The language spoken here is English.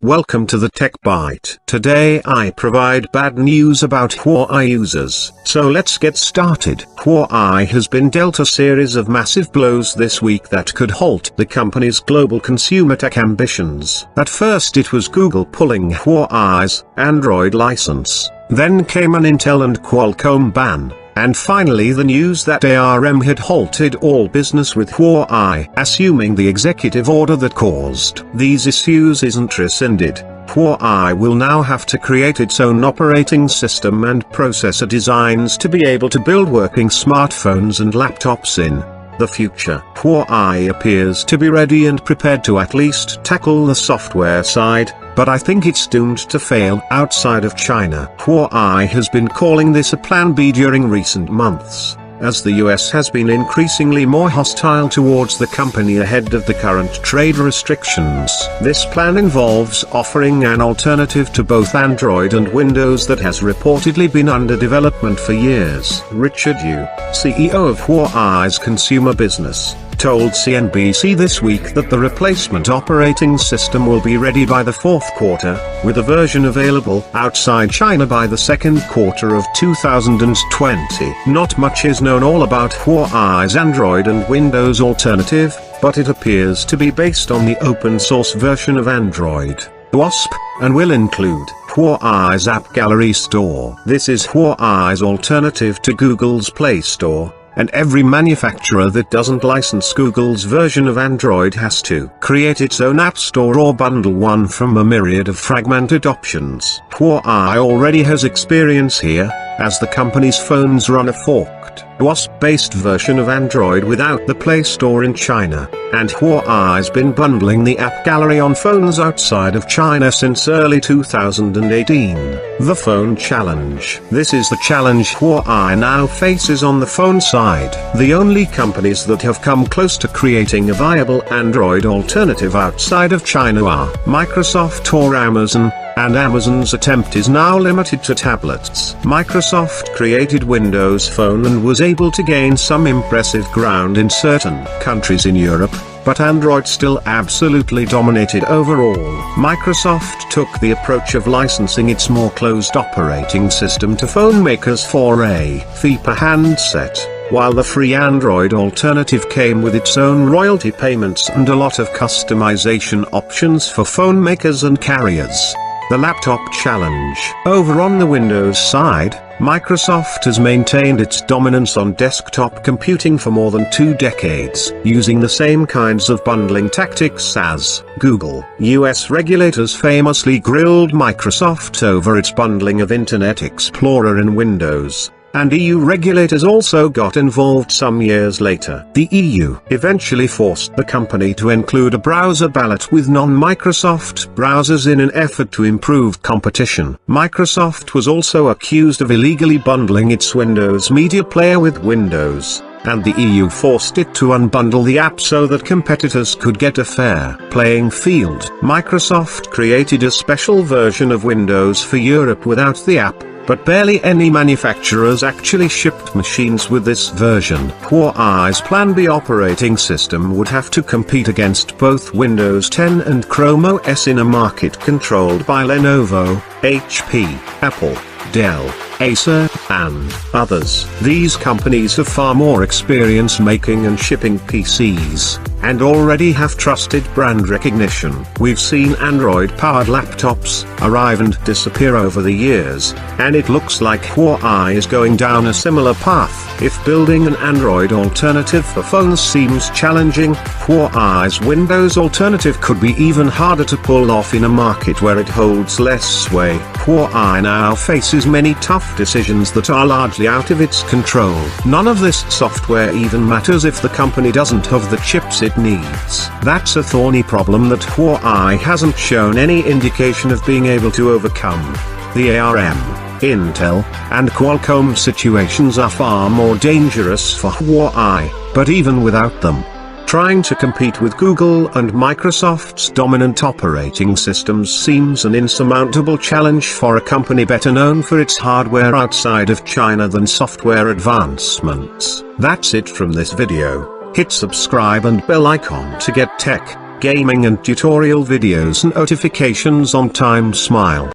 Welcome to the Tech Bite. Today I provide bad news about Huawei users. So let's get started. Huawei has been dealt a series of massive blows this week that could halt the company's global consumer tech ambitions. At first it was Google pulling Huawei's Android license. Then came an Intel and Qualcomm ban. And finally the news that ARM had halted all business with Huawei, assuming the executive order that caused these issues isn't rescinded. Huawei will now have to create its own operating system and processor designs to be able to build working smartphones and laptops in the future. Huawei appears to be ready and prepared to at least tackle the software side, but I think it's doomed to fail outside of China. Huawei has been calling this a Plan B during recent months, as the US has been increasingly more hostile towards the company ahead of the current trade restrictions. This plan involves offering an alternative to both Android and Windows that has reportedly been under development for years. Richard Yu, CEO of Huawei's consumer business, told CNBC this week that the replacement operating system will be ready by the fourth quarter, with a version available outside China by the second quarter of 2020. Not much is known all about Huawei's Android and Windows alternative, but it appears to be based on the open-source version of Android, HUAWEI'S, and will include Huawei's App Gallery store. This is Huawei's alternative to Google's Play Store, and every manufacturer that doesn't license Google's version of Android has to create its own app store or bundle one from a myriad of fragmented options. Huawei already has experience here, as the company's phones run a forked, HUAWEI'S-based version of Android without the Play Store in China, and Huawei's been bundling the App Gallery on phones outside of China since early 2018. The Phone Challenge. This is the challenge Huawei now faces on the phone side. The only companies that have come close to creating a viable Android alternative outside of China are Microsoft or Amazon, and Amazon's attempt is now limited to tablets. Microsoft created Windows Phone and was able to gain some impressive ground in certain countries in Europe, but Android still absolutely dominated overall. Microsoft took the approach of licensing its more closed operating system to phone makers for a Fifa handset, while the free Android alternative came with its own royalty payments and a lot of customization options for phone makers and carriers. The Laptop Challenge. Over on the Windows side, Microsoft has maintained its dominance on desktop computing for more than 2 decades, using the same kinds of bundling tactics as Google. US regulators famously grilled Microsoft over its bundling of Internet Explorer in Windows, and EU regulators also got involved some years later. The EU eventually forced the company to include a browser ballot with non-Microsoft browsers in an effort to improve competition. Microsoft was also accused of illegally bundling its Windows Media Player with Windows, and the EU forced it to unbundle the app so that competitors could get a fair playing field. Microsoft created a special version of Windows for Europe without the app, but barely any manufacturers actually shipped machines with this version. Huawei's Plan B operating system would have to compete against both Windows 10 and Chrome OS in a market controlled by Lenovo, HP, Apple, Dell, Acer, and others. These companies have far more experience making and shipping PCs, and already have trusted brand recognition. We've seen Android-powered laptops arrive and disappear over the years, and it looks like Huawei is going down a similar path. If building an Android alternative for phones seems challenging, Huawei's Windows alternative could be even harder to pull off in a market where it holds less sway. Huawei now faces many tough decisions that are largely out of its control. None of this software even matters if the company doesn't have the chips it needs. That's a thorny problem that Huawei hasn't shown any indication of being able to overcome. The ARM, Intel, and Qualcomm situations are far more dangerous for Huawei, but even without them, trying to compete with Google and Microsoft's dominant operating systems seems an insurmountable challenge for a company better known for its hardware outside of China than software advancements. That's it from this video. Hit subscribe and bell icon to get tech, gaming and tutorial videos and notifications on time. Smile.